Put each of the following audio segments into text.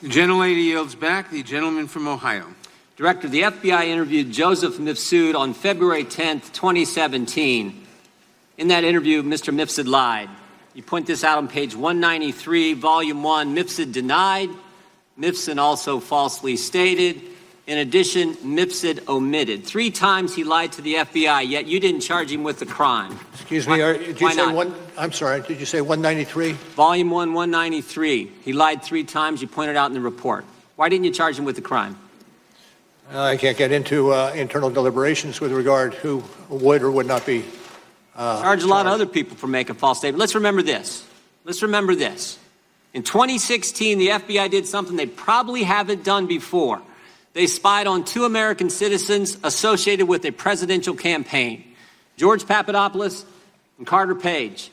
The gentlelady yields back. The gentleman from Ohio. Director, the FBI interviewed Joseph Mifsud on February 10th, 2017. In that interview, Mr. Mifsud lied. You point this out on page 193, volume 1. Mifsud denied. Mifsud also falsely stated. In addition, Mifsud omitted. 3 times he lied to the FBI, yet you didn't charge him with the crime. Excuse me, did you say one? I'm sorry, did you say 193? Volume 1, 193. He lied 3 times. You pointed out in the report. Why didn't you charge him with the crime? I can't get into internal deliberations with regard who would or would not be charged a lot of other people for making false statements. Let's remember this. In 2016, the FBI did something they probably haven't done before. They spied on 2 American citizens associated with a presidential campaign, George Papadopoulos and Carter Page.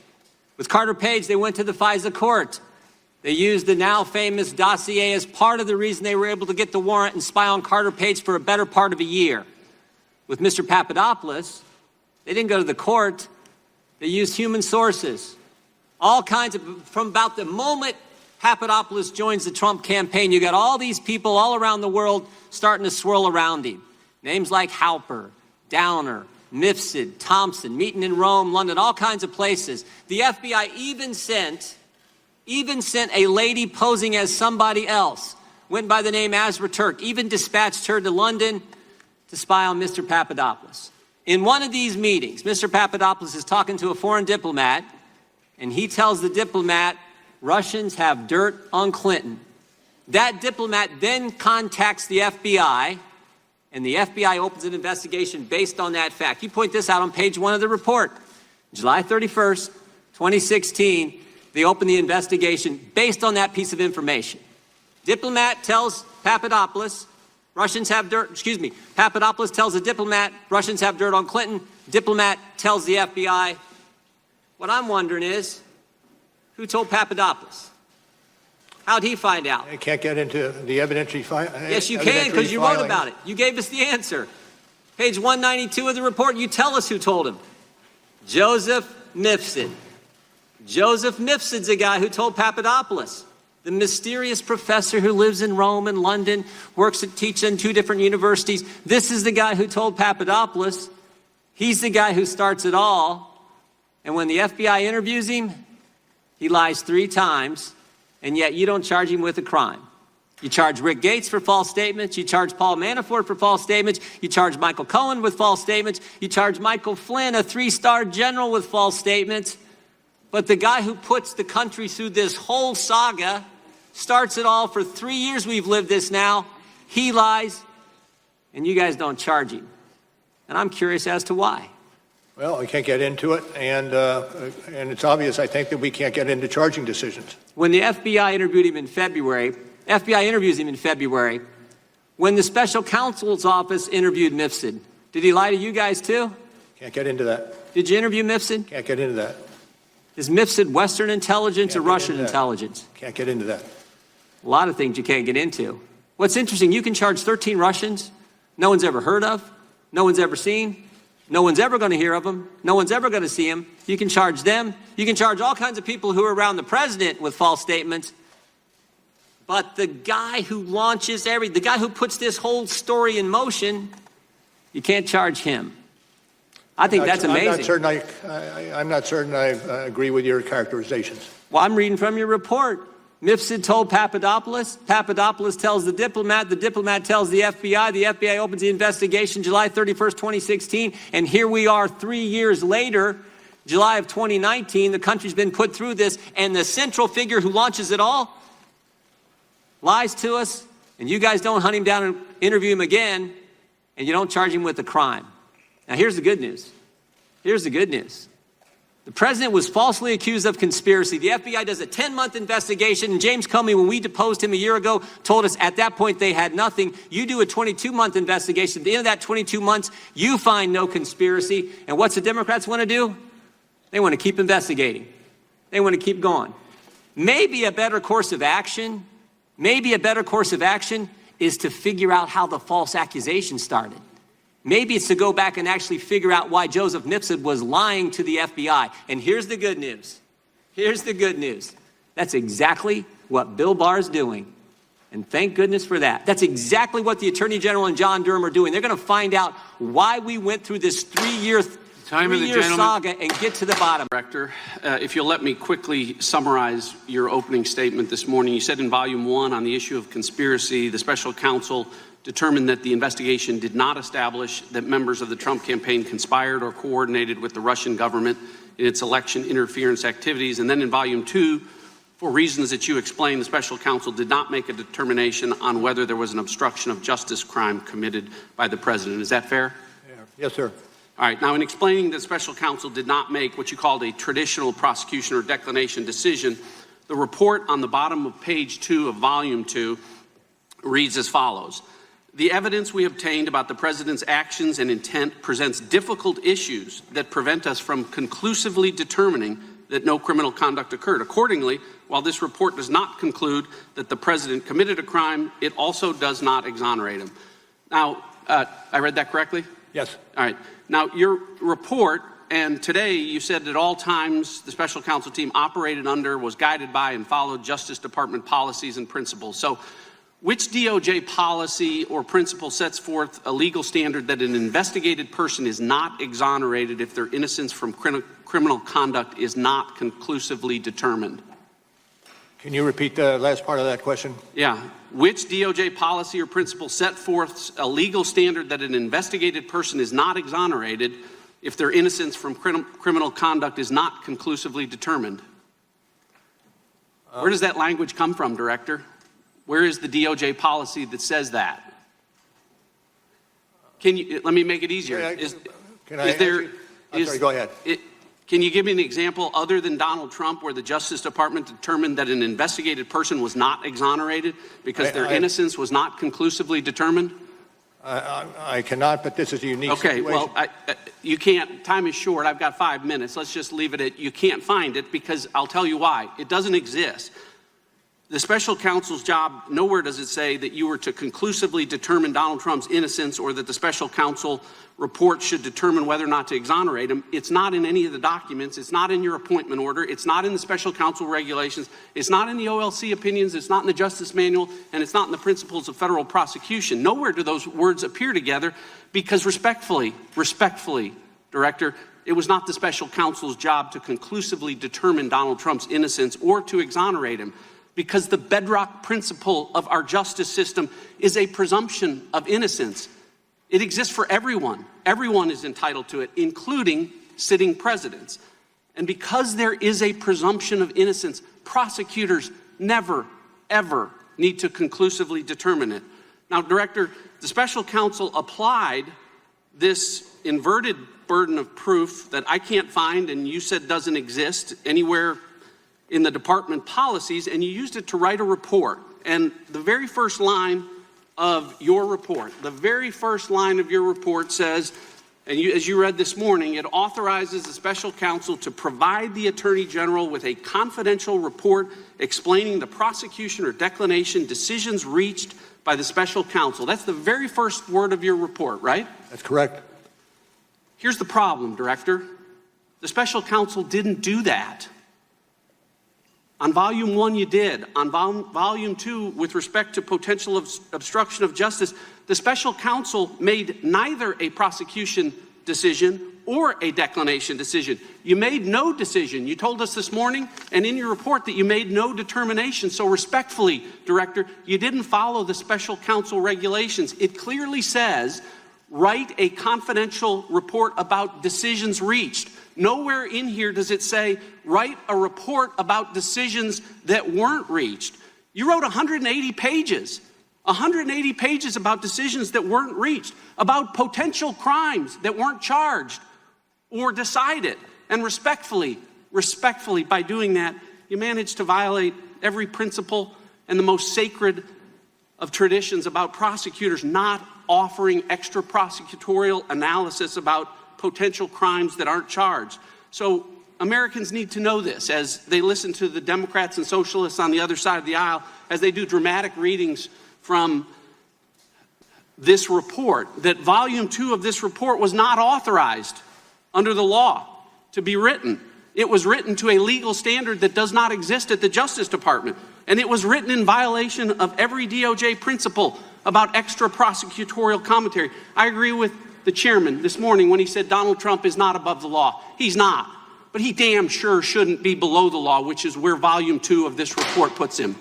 With Carter Page, they went to the FISA court. They used the now famous dossier as part of the reason they were able to get the warrant and spy on Carter Page for a better part of a year. With Mr. Papadopoulos, they didn't go to the court. They used human sources. All kinds of, from about the moment Papadopoulos joins the Trump campaign, you got all these people all around the world starting to swirl around him. Names like Halper, Downer, Mifsud, Thompson, meeting in Rome, London, all kinds of places. The FBI even sent a lady posing as somebody else, went by the name Azra Turk, even dispatched her to London to spy on Mr. Papadopoulos. In one of these meetings, Mr. Papadopoulos is talking to a foreign diplomat, and he tells the diplomat, Russians have dirt on Clinton. That diplomat then contacts the FBI, and the FBI opens an investigation based on that fact. You point this out on page 1 of the report. July 31st, 2016, they open the investigation based on that piece of information. Diplomat tells Papadopoulos, Papadopoulos tells the diplomat, Russians have dirt on Clinton. Diplomat tells the FBI. What I'm wondering is, who told Papadopoulos? How'd he find out? I can't get into the evidentiary Yes, you can, because you wrote about it. You gave us the answer. Page 192 of the report, you tell us who told him. Joseph Mifsud. Joseph Mifsud's the guy who told Papadopoulos. The mysterious professor who lives in Rome and London, teaches in 2 different universities. This is the guy who told Papadopoulos. He's the guy who starts it all. And when the FBI interviews him, he lies 3 times, and yet you don't charge him with a crime. You charge Rick Gates for false statements. You charge Paul Manafort for false statements. You charge Michael Cohen with false statements. You charge Michael Flynn, a 3-star general, with false statements. But the guy who puts the country through this whole saga, starts it all for 3 years we've lived this now, he lies, and you guys don't charge him. And I'm curious as to why. Well, I can't get into it, and it's obvious, I think, that we can't get into charging decisions. When the FBI interviewed him in February, FBI interviews him in February, when the special counsel's office interviewed Mifsud, did he lie to you guys too? Can't get into that. Did you interview Mifsud? Can't get into that. Is Mifsud Western intelligence or Russian intelligence? Can't get into that. A lot of things you can't get into. What's interesting, you can charge 13 Russians no one's ever heard of, no one's ever seen, no one's ever going to hear of them, no one's ever going to see them. You can charge them. You can charge all kinds of people who are around the president with false statements. But the guy who launches the guy who puts this whole story in motion, you can't charge him. I think that's amazing. I'm not certain I agree with your characterizations. Well, I'm reading from your report. Mifsud told Papadopoulos. Papadopoulos tells the diplomat tells the FBI opens the investigation July 31st, 2016, and here we are 3 years later, July of 2019, the country's been put through this, and the central figure who launches it all lies to us, and you guys don't hunt him down and interview him again, and you don't charge him with a crime. Now here's the good news. The president was falsely accused of conspiracy. The FBI does a 10-month investigation, and James Comey, when we deposed him a year ago, told us at that point they had nothing. You do a 22-month investigation. At the end of that 22 months, you find no conspiracy. And what's the Democrats want to do? They want to keep investigating. They want to keep going. Maybe a better course of action is to figure out how the false accusation started. Maybe it's to go back and actually figure out why Joseph Mifsud was lying to the FBI. And here's the good news. That's exactly what Bill Barr is doing. And thank goodness for that. That's exactly what the Attorney General and John Durham are doing. They're going to find out why we went through this three-year saga and get to the bottom. Director, if you'll let me quickly summarize your opening statement this morning. You said in Volume 1 on the issue of conspiracy, the special counsel determined that the investigation did not establish that members of the Trump campaign conspired or coordinated with the Russian government in its election interference activities. And then in Volume 2, for reasons that you explained, the special counsel did not make a determination on whether there was an obstruction of justice crime committed by the president. Is that fair? Yes, sir. All right. Now, in explaining that special counsel did not make what you called a traditional prosecution or declination decision, the report on the bottom of page 2 of Volume 2 reads as follows. The evidence we obtained about the president's actions and intent presents difficult issues that prevent us from conclusively determining that no criminal conduct occurred. Accordingly, while this report does not conclude that the president committed a crime, it also does not exonerate him. Now, I read that correctly? Yes. All right. Now, your report, and today you said at all times the special counsel team operated under, was guided by, and followed Justice Department policies and principles. So which DOJ policy or principle sets forth a legal standard that an investigated person is not exonerated if their innocence from criminal conduct is not conclusively determined? Can you repeat the last part of that question? Yeah. Which DOJ policy or principle set forth a legal standard that an investigated person is not exonerated if their innocence from criminal conduct is not conclusively determined? Where does that language come from, Director? Where is the DOJ policy that says that? Let me make it easier. Sorry, go ahead. Can you give me an example other than Donald Trump where the Justice Department determined that an investigated person was not exonerated because their innocence was not conclusively determined? I cannot, but this is a unique situation. Okay, well, you can't. Time is short. I've got 5 minutes. Let's just leave it at you can't find it because I'll tell you why. It doesn't exist. The special counsel's job, nowhere does it say that you were to conclusively determine Donald Trump's innocence or that the special counsel report should determine whether or not to exonerate him. It's not in any of the documents. It's not in your appointment order. It's not in the special counsel regulations. It's not in the OLC opinions. It's not in the Justice Manual. And it's not in the principles of federal prosecution. Nowhere do those words appear together because respectfully, Director, it was not the special counsel's job to conclusively determine Donald Trump's innocence or to exonerate him, because the bedrock principle of our justice system is a presumption of innocence. It exists for everyone. Everyone is entitled to it, including sitting presidents. And because there is a presumption of innocence, prosecutors never, ever need to conclusively determine it. Now, Director, the special counsel applied this inverted burden of proof that I can't find and you said doesn't exist anywhere in the department policies, and you used it to write a report. And the very first line of your report, says, and as you read this morning, it authorizes the special counsel to provide the Attorney General with a confidential report explaining the prosecution or declination decisions reached by the special counsel. That's the very first word of your report, right? That's correct. Here's the problem, Director. The special counsel didn't do that. On Volume 1, you did. On Volume 2, with respect to potential obstruction of justice, the special counsel made neither a prosecution decision or a declination decision. You made no decision. You told us this morning and in your report that you made no determination. So respectfully, Director, you didn't follow the special counsel regulations. It clearly says, write a confidential report about decisions reached. Nowhere in here does it say, write a report about decisions that weren't reached. You wrote 180 pages about decisions that weren't reached, about potential crimes that weren't charged or decided. And respectfully, by doing that, you managed to violate every principle and the most sacred of traditions about prosecutors not offering extra prosecutorial analysis about potential crimes that aren't charged. So Americans need to know this as they listen to the Democrats and socialists on the other side of the aisle, as they do dramatic readings from this report, that Volume 2 of this report was not authorized under the law to be written. It was written to a legal standard that does not exist at the Justice Department. And it was written in violation of every DOJ principle about extra prosecutorial commentary. I agree with the chairman this morning when he said Donald Trump is not above the law. He's not. But he damn sure shouldn't be below the law, which is where volume 2 of this report puts him.